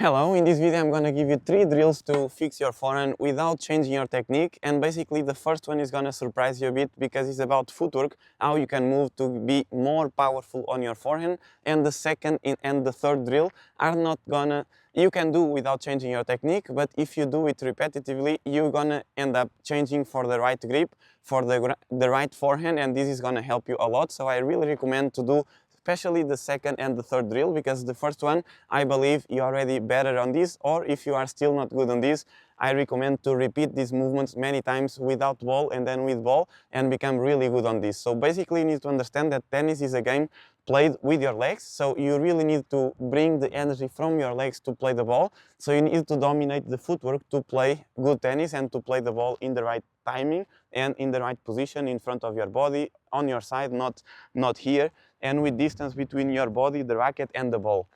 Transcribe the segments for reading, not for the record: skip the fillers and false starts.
Hello, in this video I'm going to give you 3 drills to fix your forehand without changing your technique, and basically the first one is going to surprise you a bit because it's about footwork, how you can move to be more powerful on your forehand, and the second and the third drill are not gonna, you can do without changing your technique, but if you do it repetitively you're gonna end up changing for the right grip, for the right forehand, and this is going to help you a lot. So I really recommend to do especially the second and the third drill, because the first one, I believe you're already better on this, or if you are still not good on this, I recommend to repeat these movements many times without ball and then with ball and become really good on this. So basically you need to understand that tennis is a game played with your legs, so you really need to bring the energy from your legs to play the ball. So you need to dominate the footwork to play good tennis and to play the ball in the right timing and in the right position in front of your body, on your side, not here, and with distance between your body, the racket and the ball.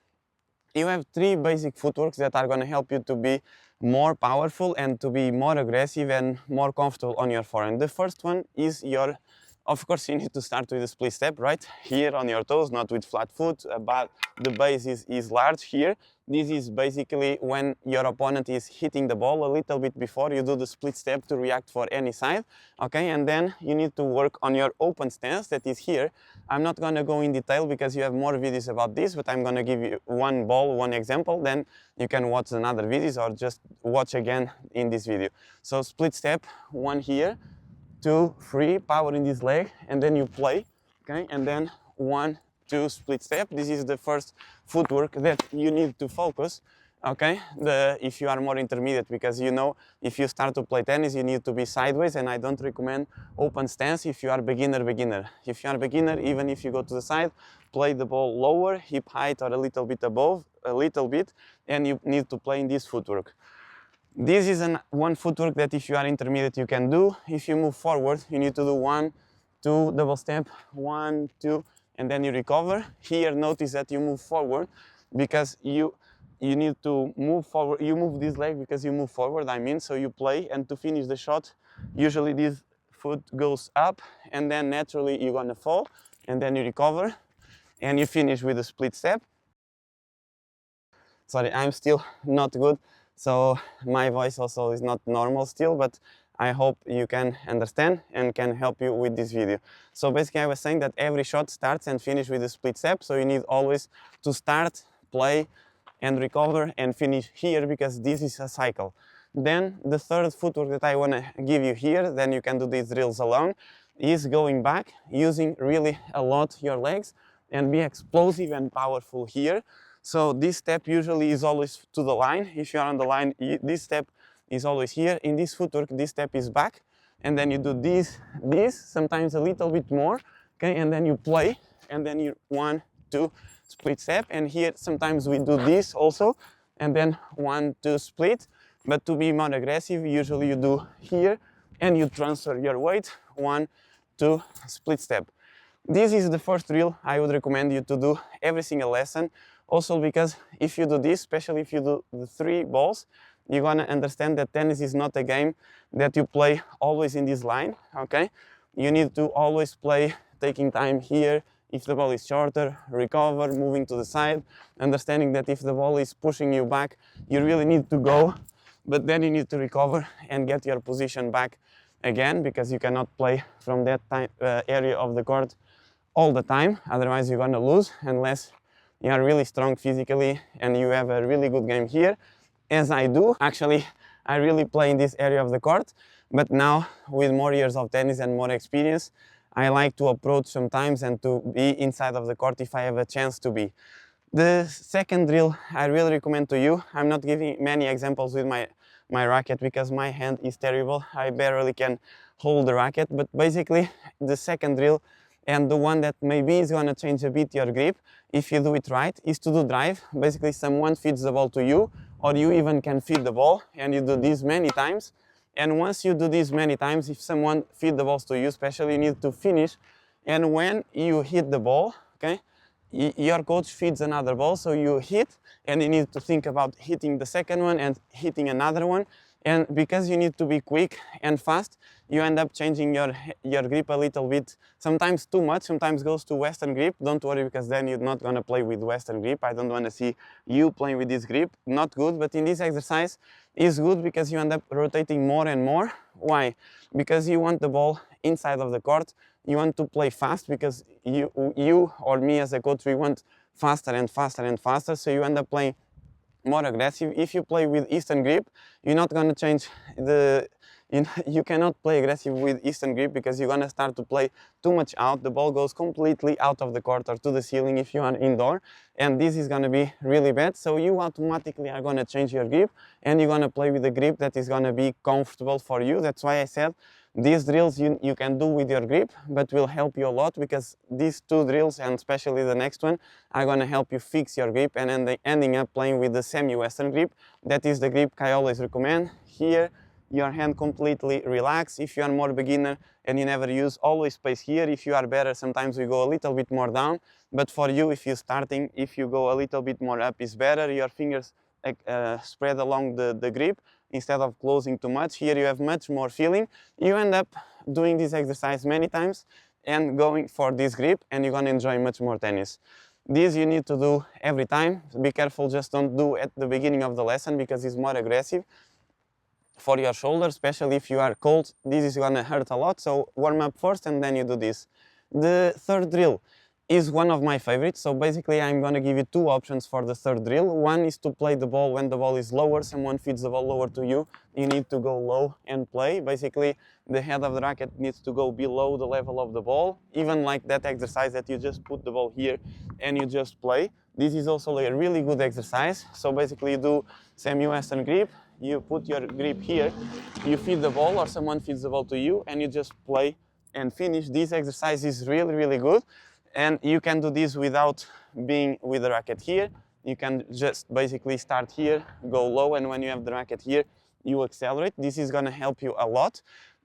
You have 3 basic footworks that are going to help you to be more powerful and to be more aggressive and more comfortable on your forehand. The first one is of course you need to start with a split step, right? Here on your toes, not with flat foot, but the base is large here. This is basically when your opponent is hitting the ball a little bit before you do the split step to react for any side, okay? And then you need to work on your open stance, that is here. I'm not going to go in detail because you have more videos about this, but I'm going to give you one example, then you can watch another videos or just watch again in this video. So split step, 1 here, 2, 3, power in this leg, and then you play, okay? And then 1, 2, split step. This is the first footwork that you need to focus, okay? If you are more intermediate, because you know, if you start to play tennis, you need to be sideways, and I don't recommend open stance if you are beginner. If you are beginner, even if you go to the side, play the ball lower, hip height or a little bit above, and you need to play in this footwork. This is one footwork that if you are intermediate you can do. If you move forward, you need to do 1, 2, double step, 1, 2, and then you recover. Here notice that you move forward because you need to move forward. You move this leg because you move forward, so you play, and to finish the shot, usually this foot goes up and then naturally you're gonna fall, and then you recover and you finish with a split step. Sorry, I'm still not good, so my voice also is not normal still, but I hope you can understand and can help you with this video. So basically I was saying that every shot starts and finishes with a split step, so you need always to start, play and recover and finish here, because this is a cycle. Then the third footwork that I want to give you here, then you can do these drills alone, is going back, using really a lot your legs and be explosive and powerful here. So this step usually is always to the line. If you are on the line, this step is always here. In this footwork, this step is back, and then you do this, sometimes a little bit more, okay? And then you play, and then you 1, 2, split step, and here sometimes we do this also, and then 1, 2, split. But to be more aggressive, usually you do here, and you transfer your weight, 1, 2, split step. This is the first drill I would recommend you to do every single lesson. Also because if you do this, especially if you do the 3 balls, you're gonna understand that tennis is not a game that you play always in this line, okay? You need to always play taking time here. If the ball is shorter, recover, moving to the side, understanding that if the ball is pushing you back, you really need to go, but then you need to recover and get your position back again, because you cannot play from that area of the court all the time, otherwise you're gonna lose, unless you are really strong physically and you have a really good game here, as I do. Actually, I really play in this area of the court, but now with more years of tennis and more experience, I like to approach sometimes and to be inside of the court if I have a chance to be. The second drill I really recommend to you, I'm not giving many examples with my racket because my hand is terrible, I barely can hold the racket, but basically the second drill, and the one that maybe is going to change a bit your grip if you do it right, is to do drive. Basically someone feeds the ball to you, or you even can feed the ball, and you do this many times. And once you do this many times, if someone feeds the balls to you, especially, you need to finish. And when you hit the ball, okay, your coach feeds another ball, so you hit, and you need to think about hitting the second one and hitting another one. And because you need to be quick and fast, you end up changing your grip a little bit, sometimes too much, sometimes goes to Western grip. Don't worry, because then you're not gonna play with Western grip. I don't wanna see you playing with this grip, not good. But in this exercise, is good because you end up rotating more and more. Why? Because you want the ball inside of the court. You want to play fast because you or me as a coach, we want faster and faster and faster. So you end up playing more aggressive. If you play with Eastern grip, you're not going to change the... You cannot play aggressive with Eastern grip because you're going to start to play too much out. The ball goes completely out of the court or to the ceiling if you are indoor, and this is going to be really bad. So you automatically are going to change your grip, and you're going to play with a grip that is going to be comfortable for you. That's why I said these drills you can do with your grip, but will help you a lot, because these two drills, and especially the next one, are going to help you fix your grip and ending up playing with the semi-Western grip. That is the grip I always recommend. Here, your hand completely relaxed. If you are more beginner and you never use, always place here. If you are better, sometimes we go a little bit more down. But for you, if you're starting, if you go a little bit more up is better. Your fingers spread along the grip instead of closing too much. Here you have much more feeling. You end up doing this exercise many times and going for this grip, and you're gonna enjoy much more tennis. This you need to do every time. Be careful, just don't do at the beginning of the lesson because it's more aggressive for your shoulder, especially if you are cold. This is gonna hurt a lot, so warm up first and then you do this. The third drill is one of my favorites. So basically I'm gonna give you two options for the third drill. One is to play the ball when the ball is lower, someone feeds the ball lower to you, you need to go low and play. Basically the head of the racket needs to go below the level of the ball, even like that exercise that you just put the ball here and you just play. This is also a really good exercise. So basically you do semi-Western grip, you put your grip here, you feed the ball or someone feeds the ball to you, and you just play and finish. This exercise is really, really good. And you can do this without being with the racket here. You can just basically start here, go low, and when you have the racket here, you accelerate. This is gonna help you a lot.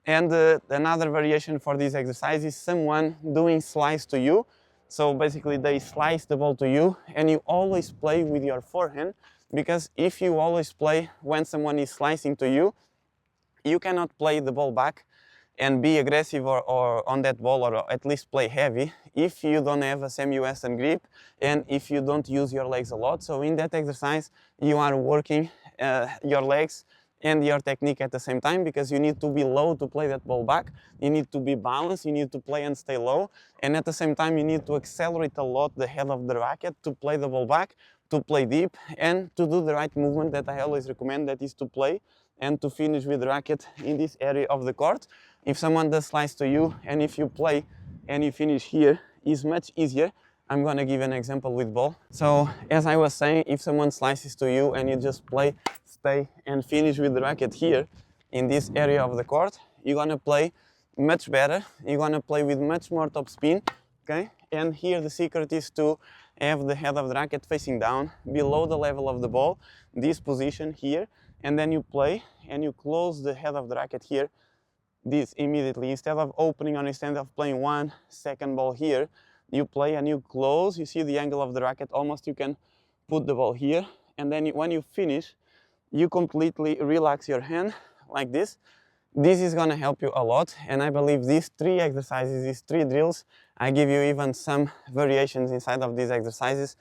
And another variation for this exercise is someone doing slice to you. So basically they slice the ball to you, and you always play with your forehand, because if you always play when someone is slicing to you, you cannot play the ball back and be aggressive or on that ball, or at least play heavy, if you don't have a semi-Western grip and if you don't use your legs a lot. So in that exercise, you are working your legs and your technique at the same time, because you need to be low to play that ball back. You need to be balanced, you need to play and stay low, and at the same time you need to accelerate a lot the head of the racket to play the ball back, to play deep, and to do the right movement that I always recommend, that is to play and to finish with the racket in this area of the court. If someone does slice to you, and if you play and you finish here, is much easier. I'm gonna give an example with ball. So as I was saying, if someone slices to you and you just play, stay and finish with the racket here in this area of the court, you're gonna play much better. You're gonna play with much more top spin, okay? And here the secret is to have the head of the racket facing down, below the level of the ball, this position here, and then you play and you close the head of the racket here, this immediately. Instead of opening or instead of playing 1 second ball here, you play and you close. You see the angle of the racket, almost you can put the ball here, and then when you finish, you completely relax your hand like this. This is gonna help you a lot, and I believe these 3 exercises, these 3 drills, I give you even some variations inside of these exercises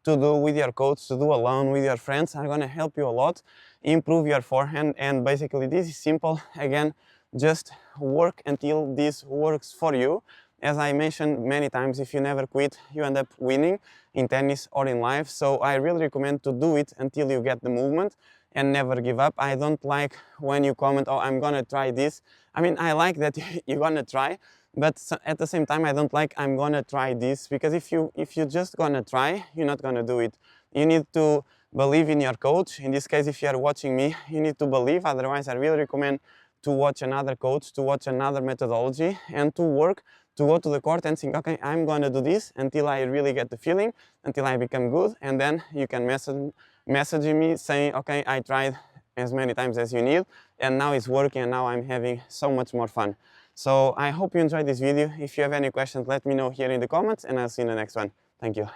to do with your coach, to do alone with your friends, are gonna help you a lot, improve your forehand. And basically this is simple. Again, just work until this works for you. As I mentioned many times, if you never quit, you end up winning in tennis or in life. So I really recommend to do it until you get the movement and never give up. I don't like when you comment, oh, I'm gonna try this. I mean, I like that you're gonna try, but at the same time, I don't like I'm gonna try this, because if you just gonna try, you're not gonna do it. You need to believe in your coach. In this case, if you are watching me, you need to believe. Otherwise, I really recommend to watch another coach, to watch another methodology, and to work, to go to the court and think, okay, I'm going to do this until I really get the feeling, until I become good, and then you can message me saying, okay, I tried as many times as you need, and now it's working, and now I'm having so much more fun. So I hope you enjoyed this video. If you have any questions, let me know here in the comments, and I'll see you in the next one. Thank you.